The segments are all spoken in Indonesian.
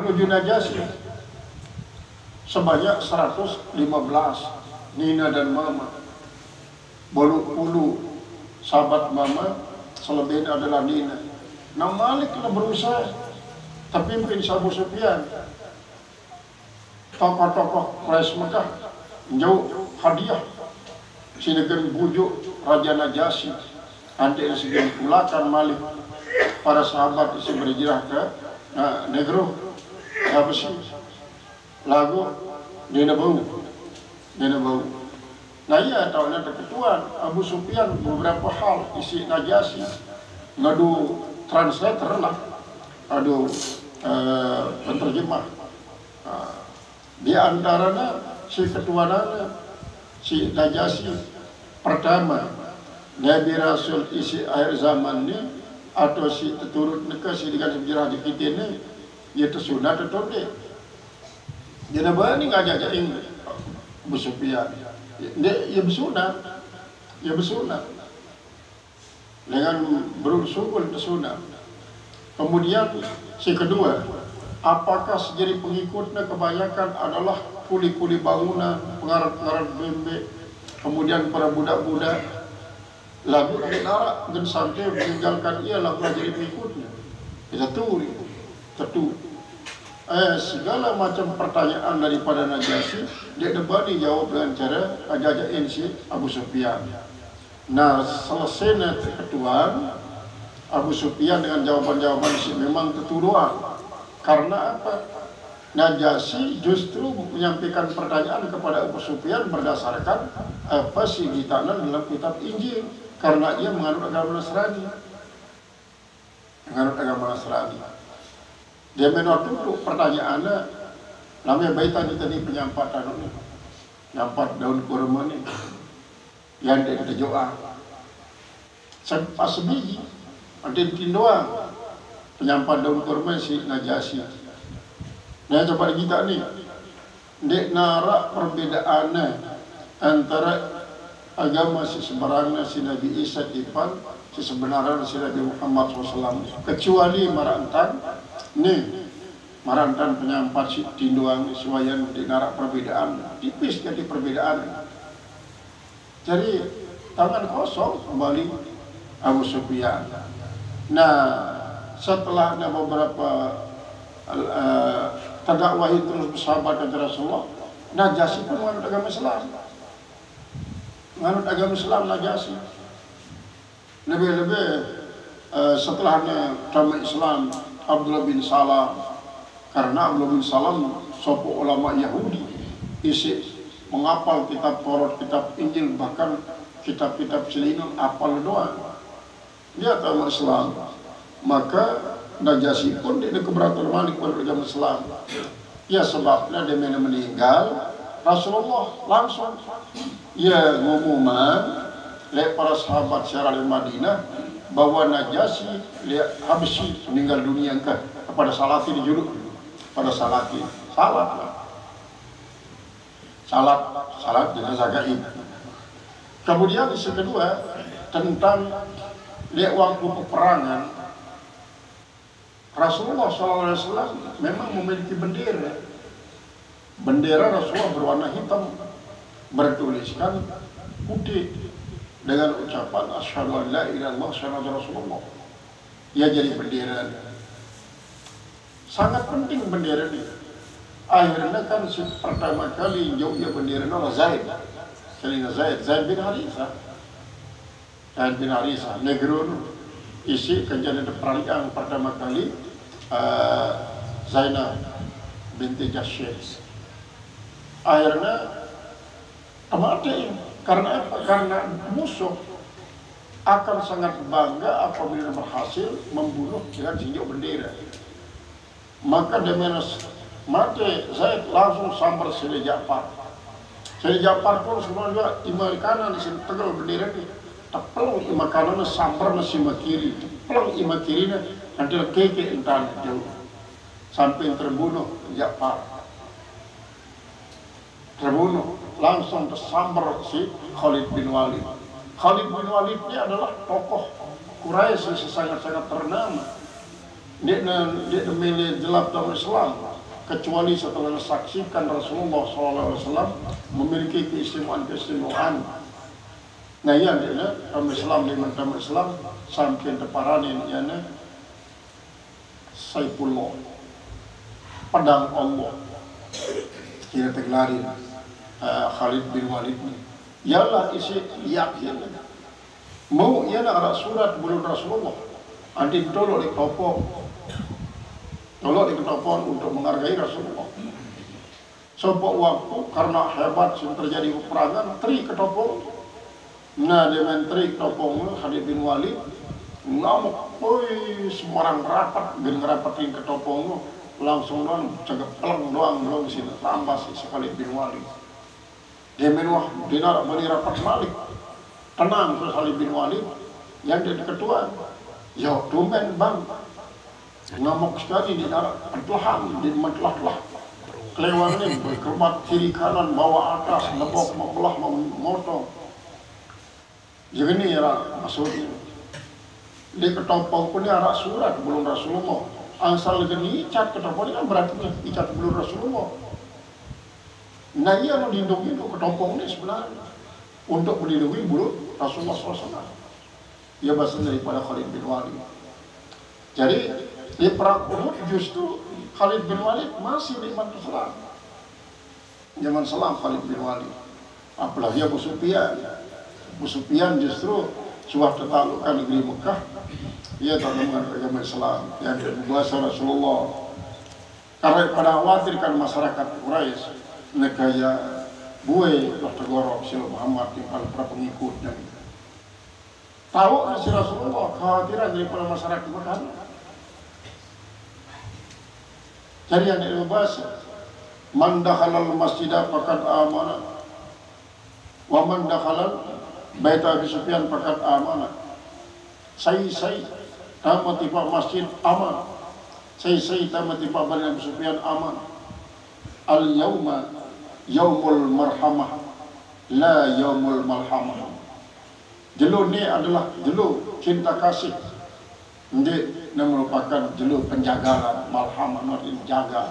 menuju Najasyi sebanyak 115 Nina dan Mama. Bolu sahabat Mama, selebihnya adalah Nina. Nah Malik lah berusaha, tapi mungkin Abu Sufyan, tokoh-tokoh Quraisy Mekah jauh hadiah si negeri bujuk Raja Najasyi. Nanti disebut pulakan Malik para sahabat isi berhijrah ke negro Habasyi. Lagu Dina Bau. Nah iya tahunnya keketuan Abu Sufyan beberapa hal isi Najasyi ngadu translator lah, adu penterjemah. Di antaranya si ketuanana si Najasyi pertama Nabi Rasul isi akhir zaman ni atau si turut neka si dengan sejarah di kita ni ia tersunat atau tidak. Dia bani ngajak ini Abu Sufyan. Ia bersunat, dengan berusul tersunat. Kemudian si kedua, apakah sejari pengikutnya kebanyakan adalah kuli-kuli bangunan, pengarap-pengarap bembe, kemudian para budak-budak, lagu narak dan sampai meninggalkan ia lagu jadi pengikutnya. Kita tentu. Segala macam pertanyaan daripada Najasyi dia dapat dijawab dengan cara ajak-ajakin si Abu Sufyan. Nah selesai ketuaan Abu Sufyan dengan jawaban-jawaban si memang keturuan. Karena apa? Najasyi justru menyampaikan pertanyaan kepada Abu Sufyan berdasarkan apa sih ditanam dalam kitab Injil, karena ia menganut agama Nasrani. Dia menolak dulu pertanyaannya, namanya baitan tadi penyampatan ini, nyampat daun kurma ini, yang dia kita doa. Pas sebiji, nanti bikin doa, penyampat daun kurma si Najasyi. Nah coba kita nih, dek narak perbedaannya antara agama si sebenarnya si Nabi Isa Ipan, si sebenarnya si Nabi Muhammad SAW, kecuali marantan. Nih, marantan penyampat si tindoang suayan di narak perbedaan, tipis jadi perbedaan. Jadi tangan kosong kembali Abu Sufyan. Nah, setelah beberapa terdakwahi terus bersahabat dengan Rasulullah, Najasyi pun menganut agama Islam. Najasyi. Lebih-lebih setelahnya agama Islam Abdullah bin Salam, karena Abdullah bin Salam sopo ulama Yahudi isi menghafal kitab Taurat, kitab Injil, bahkan kitab-kitab Selinun apal doang. Dia agama Islam, maka Najasyi pun dia keberatan Malik pada agama Islam. Ya sebabnya dia meninggal Rasulullah langsung ya ngumuman oleh para sahabat syarah di Madinah bahwa Najasyi Habasyi meninggal dunia kepada Salati dijuluk pada Salati salat jenazah gaib. Kemudian isu kedua tentang waktu peperangan, Rasulullah SAW memang memiliki bendera Rasulullah berwarna hitam bertuliskan putih dengan ucapan asyhadu an la ilaha illallah asyhadu anna rasulullah. Ya jadi bendera. Sangat penting bendera ini. Akhirnya kan pertama kali jauh ya bendera adalah Zaid bin Harithah. Negro isi kejadian perang yang pertama kali Zainab binti Jahsy. Akhirnya mati. Karena apa? Karena musuh akan sangat bangga apabila berhasil membunuh dengan tinjau bendera. Maka demikian mati Zaid langsung sambar Sayyid Ja'far. Sayyid Ja'far pun semua juga imam kanan di sini tegal bendera ini. Tepelong imam kanan sambar nasi kiri. Tepelong imam kirinya nanti keke entar jauh sampai terbunuh Ja'far. Langsung tersambar si Khalid bin Walid. Khalid bin Walid ini adalah tokoh Quraisy yang sangat-sangat ternama. Dia memilih jelap dalam Islam. kecuali setelah saksikan Rasulullah SAW memiliki keistimewaan. Nah iya dia kami Islam di kami Islam sampai teparanin yana Saifullah pedang Allah kira teglarin Khalid bin Walid ni ialah isi yakin mau ialah ada surat bulan Rasulullah anti tolong ditopong untuk menghargai Rasulullah. Sebab waktu karena hebat yang terjadi peperangan tri ketopong. Nah dia main tri ketopong Khalid bin Walid ngamuk, oi semarang rapat, gen rapatin ketopong langsung doang cegep peleng doang sini tambah si Khalid bin Walid. Dia main wah dinar beri rapat balik. Tenang ke Khalid bin Walid yang jadi ketua. Yo tumben bang. Ngamuk sekali di darat pertelahan di matlah-lah kelewat ni berkemat kiri kanan bawah atas lebok membelah memotong jadi ni era maksudnya di ketopong pun ni arah surat belum Rasulullah asal geni icat ketopong ni kan berarti icat belum Rasulullah nah ia melindungi itu ketopong ni sebenarnya untuk melindungi belum Rasulullah SAW ia bahasa daripada Khalid bin Walid jadi di perang Uhud justru Khalid bin Walid masih di iman Islam. Zaman Salam Khalid bin Walid. Apalagi Abu Sufyan. Abu Sufyan justru suatu taklukkan negeri Mekah. Ia tak mengenal agama Islam. Yang berbahasa Rasulullah. Karena pada khawatirkan masyarakat Quraisy negaya buai bertegorok sila Muhammad di para pengikutnya. Tahu si Rasulullah kekhawatiran daripada masyarakat Mekah. Jadi yang dibahas man dakhalal masjidah faqad amana wa man dakhalal baita Abi Sufyan faqad amana. Sai tamat tiba masjid aman. Sai tamat tiba bani Abi Sufyan aman. Al yauma yaumul marhamah la yaumul malhamah. Jelu ni adalah jelu cinta kasih. Ini merupakan jelu penjagalan malhamah artinya jaga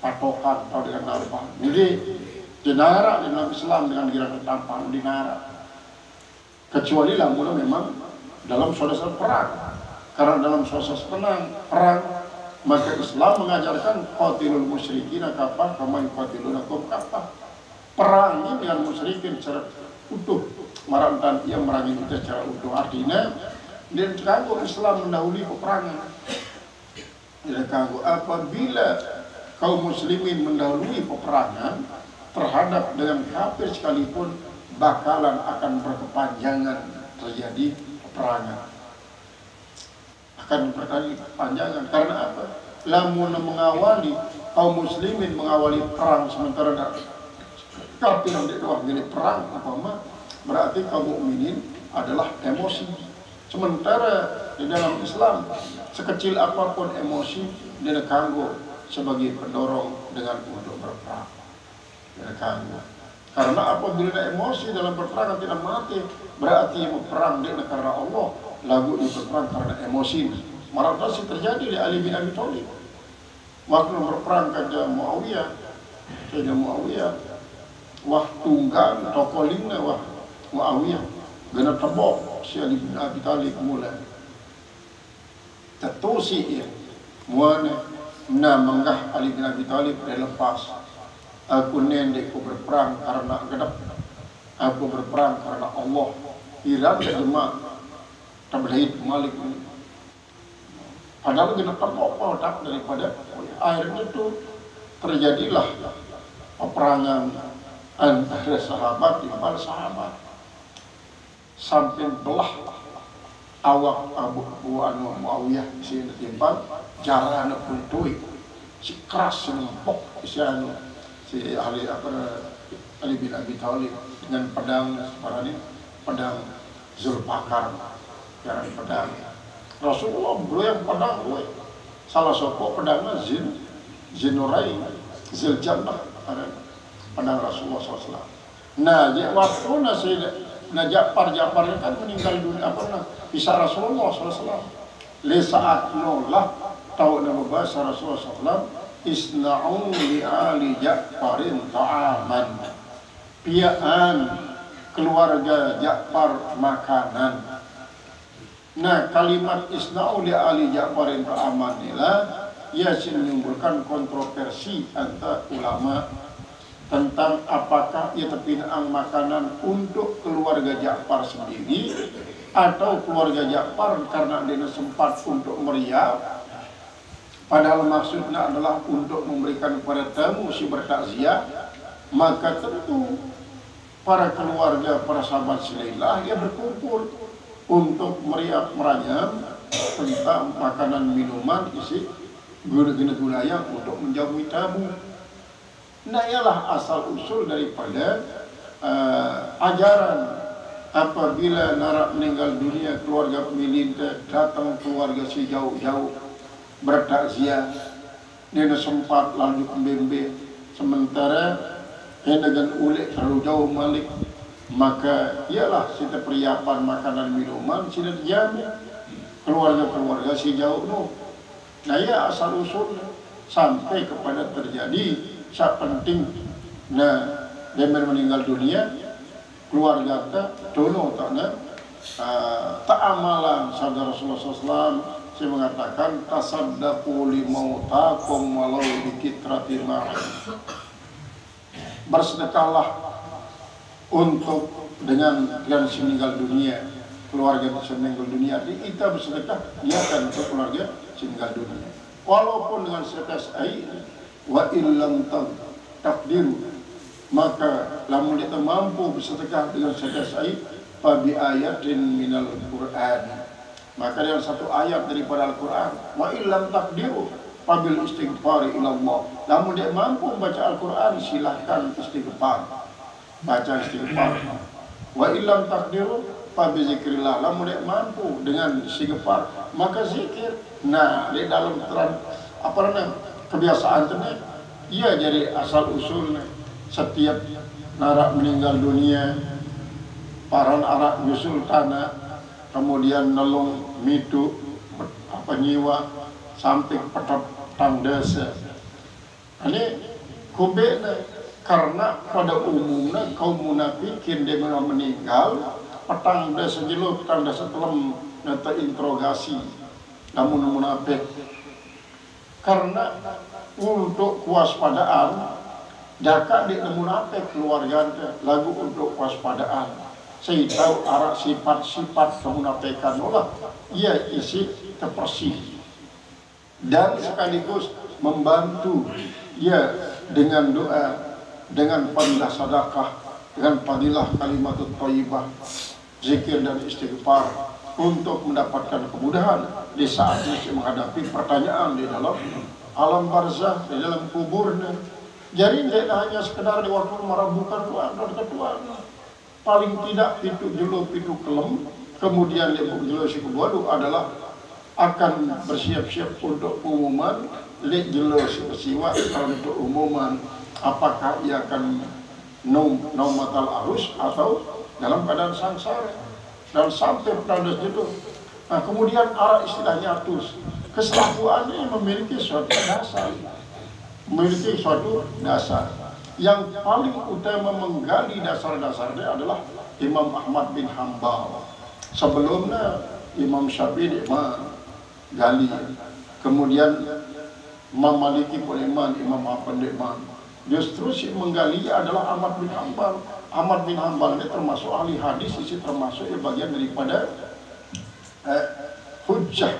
patokan atau dengan narba. Jadi dinara dalam Islam dengan gerakan tampan dinara. Kecuali lamun memang dalam suasana perang. Karena dalam suasana perang maka Islam mengajarkan qatilul musyrikin kafah kama yuqatilunakum kafah. Perangi dengan musyrikin secara utuh. Marantan ia merangi kita secara utuh artinya dan kanggo Islam mendahului peperangan. Dan kanggo apabila kaum muslimin mendahului peperangan terhadap dengan kafir sekalipun bakalan akan berkepanjangan terjadi peperangan. Akan terjadi kepanjangan karena apa? Lamun mengawali kaum muslimin mengawali perang sementara kafir tidak doang jadi perang apa berarti kaum mukminin adalah emosi. Sementara di dalam Islam sekecil apapun emosi dia kanggo sebagai pendorong dengan untuk berperang. Dia kanggo. Karena apabila emosi dalam berperang tidak mati berarti berperang dia karena Allah. Lagu ini berperang karena emosi. Marah terjadi di Ali bin Abi Thalib. Waktu berperang kepada Muawiyah, wah tunggang tokolingna wah Muawiyah. Gana tabok si Ali bin Abi Thalib mulai tertusi ia muana na menggah Ali bin Abi Thalib dia lepas aku nendek aku berperang karena gedap aku berperang karena Allah Iran jemaah tablahid Malik padahal gana tabok tak daripada akhirnya itu terjadilah peperangan antara sahabat dengan sahabat sampai belah awak Abu Muawiyah sini timpal jalan pun tuik si keras sempok si Ali bin Abi Thalib dengan pedang sebenarnya pedang Zulfaqar yang pedang Rasulullah beliau pedang salah satu pedangnya Zinurai Ziljannah pedang Rasulullah SAW. Nah waktu nasi nah Ja'far kan meninggal dunia bisa Rasulullah SAW. Le saat nolah tahu nama bahasa Rasulullah SAW isna'u li ali Ja'farin ta'aman, piaan keluarga Ja'far makanan. Nah, kalimat isna'u li ali Ja'farin ta'aman inilah ia menimbulkan kontroversi antara ulama tentang apakah ia terpinang makanan untuk keluarga Ja'far sendiri atau keluarga Ja'far karena dia sempat untuk meriah. Padahal maksudnya adalah untuk memberikan kepada tamu si bertakziah, maka tentu para keluarga, para sahabat silailah ia berkumpul untuk meriap meranyam tentang makanan minuman isi guna-guna untuk menjamu tamu. Nah, ialah asal usul daripada ajaran apabila narak meninggal dunia keluarga peminta datang keluarga si jauh-jauh bertakziah, dia sempat lalu kembembe, sementara dengan ulik terlalu jauh malik, maka ialah sita persiapan makanan minuman sida dijamin keluarga-keluarga si jauh no. Nah, ya asal usul sampai kepada terjadi sak penting. Nah, dia meninggal dunia keluarga ta dono takna tak amalan sabda Rasulullah SAW. Saya mengatakan tasaddaqu li mautakum walau bi kitratil ma'in. Bersedekahlah untuk dengan si meninggal dunia, keluarga si meninggal dunia. Kita bersedekah niatkan untuk keluarga si meninggal dunia. Walaupun dengan setetes air, wa illam takdiru, maka lamun kita mampu bersedekah dengan setetes air, fa bi ayatin minal Qur'an, maka dengan satu ayat daripada Al-Quran. Wa illam takdiru fabil istighfari ilallah. Namun dia mampu membaca Al-Quran, silahkan istighfar, baca istighfar. Wa illam takdiru fabil zikrillah. Namun dia mampu dengan istighfar, maka zikir. Nah, di dalam terang apa namanya kebiasaan ini, ia jadi asal usulnya setiap narak meninggal dunia, para arak nyusul tanah, kemudian nelung mitu apa nyiwa sampai petang desa. Ini kubena karena pada umumnya kaum munafikin dia meninggal petang desa jelo, petang desa telem nata interogasi namun munafik, karena untuk kewaspadaan daka di munafik keluarga lagu untuk kewaspadaan. Saya tahu arah sifat-sifat kemunafikan Allah, ia isi terpersih dan sekaligus membantu ia dengan doa, dengan fadilah sedekah, dengan fadilah kalimatut thayyibah, zikir dan istighfar untuk mendapatkan kemudahan di saat masih menghadapi pertanyaan di dalam alam barzah, di dalam kuburnya. Jadi tidak hanya sekedar di waktu merabukan doa dan ketua, paling tidak pitu jelo pitu kelem, kemudian lebuk jelo si kedua adalah akan bersiap-siap untuk pengumuman lek jelo si bersiwa untuk umuman apakah ia akan naumatal arus atau dalam keadaan sangsara dan sampai pada itu. Nah, kemudian arah istilahnya atus keselakuannya memiliki suatu dasar, memiliki suatu dasar. Yang paling utama menggali dasar-dasarnya adalah Imam Ahmad bin Hanbal. Sebelumnya Imam Syafi'i gali, kemudian Imam Maliki pun Imam Ahmad bin Hanbal. Justru si menggali adalah Ahmad bin Hanbal. Ahmad bin Hanbal ini termasuk ahli hadis, isi termasuk bagian daripada hujjah,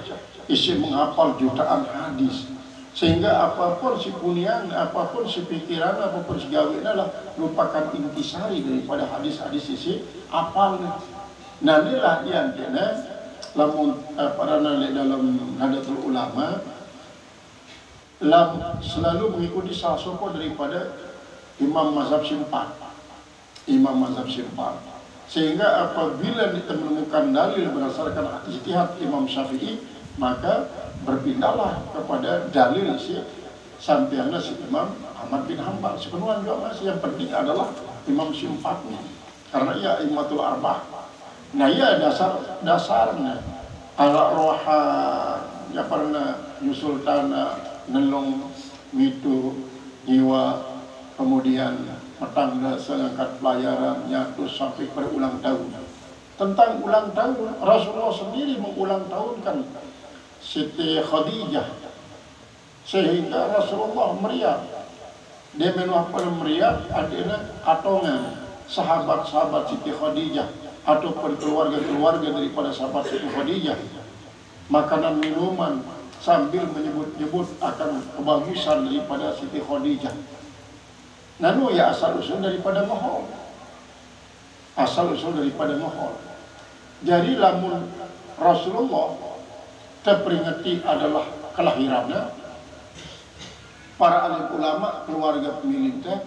isi menghafal jutaan hadis. Sehingga apapun si punian, apapun si pikiran, apapun si gawin adalah merupakan intisari daripada hadis-hadis isi apal. Nah, inilah yang kena lamun para dalam Nahdlatul Ulama selalu mengikuti salah satu daripada imam mazhab simpan. Imam mazhab simpan. Sehingga apabila kita menemukan dalil berdasarkan ijtihad Imam Syafi'i, maka berpindahlah kepada dalil si sampainya si Imam Ahmad bin Hanbal. Sepenuhnya juga masih yang penting adalah Imam Simfatnya, karena ia imatul arbah. Nah, ia dasarnya ala roha ya pernah nyusul tanah nelong mitu jiwa, kemudian petangga sengangkat pelayaran nyatu sampai pada ulang tahun. Tentang ulang tahun, Rasulullah sendiri mengulang tahunkan Siti Khadijah, sehingga Rasulullah meriah. Dia menuapkan meriah adalah atongan sahabat-sahabat Siti Khadijah ataupun keluarga-keluarga daripada sahabat Siti Khadijah, makanan minuman sambil menyebut-nyebut akan kebagusan daripada Siti Khadijah. Nanu ya asal usul daripada mahal, asal usul daripada mahal. Jadi lamun Rasulullah terperingati adalah kelahirannya, para alim ulama keluarga pemiliknya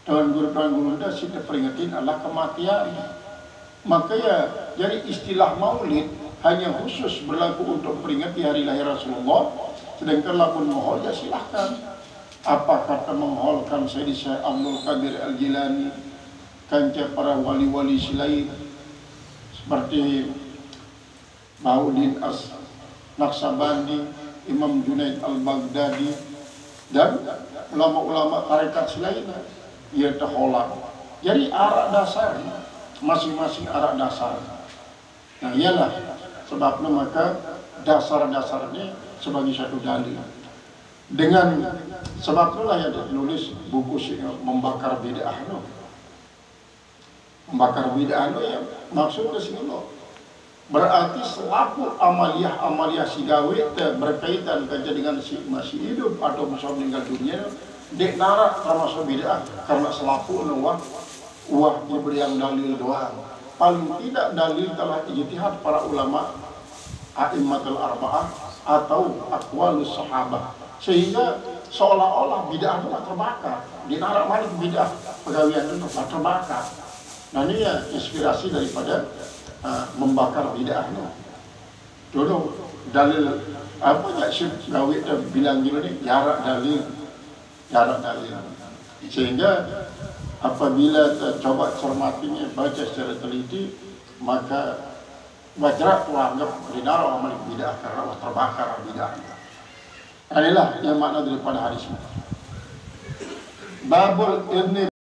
tahun guru si terperingatin adalah kematian. Maka ya jadi istilah maulid hanya khusus berlaku untuk peringati hari lahir Rasulullah. Sedangkan lamun mohol ya silahkan. Apa kata mengholkan Sayyidi Syekh Abdul Qadir Al-Jilani, kanca para wali-wali silain seperti Bahuddin As-Naqsabandi, Imam Junaid Al-Baghdadi, dan ulama-ulama tarekat silainnya, ia terholang. Jadi arak dasar, masing-masing arak dasar. Nah iyalah sebabnya maka dasar-dasarnya sebagai satu dalil. Dengan sebab itulah ya nulis buku membakar bid'ah no. Membakar bid'ah no ya maksudnya sini no. Berarti selaku amaliyah si gawe berkaitan kerja dengan si masih hidup atau masih meninggal dunia, dek nara termasuk bid'ah karena selaku wah diberi yang dalil doang. Paling tidak dalil telah ijtihad para ulama a'immatul arba'ah atau aqwalus sahabah, sehingga seolah-olah bid'ah itu terbakar. Di nara malik bid'ah pegawaian itu terbakar. Nah ini ya inspirasi daripada membakar bid'ah. Dulu dalil apa ya sih gawe bilang gini nih jarak dalil, sehingga apabila coba cermatinya baca secara teliti, maka wajar anggap dinara amal bid'ah karena terbakar bid'ah. Inilah yang makna daripada hadis. Babul ini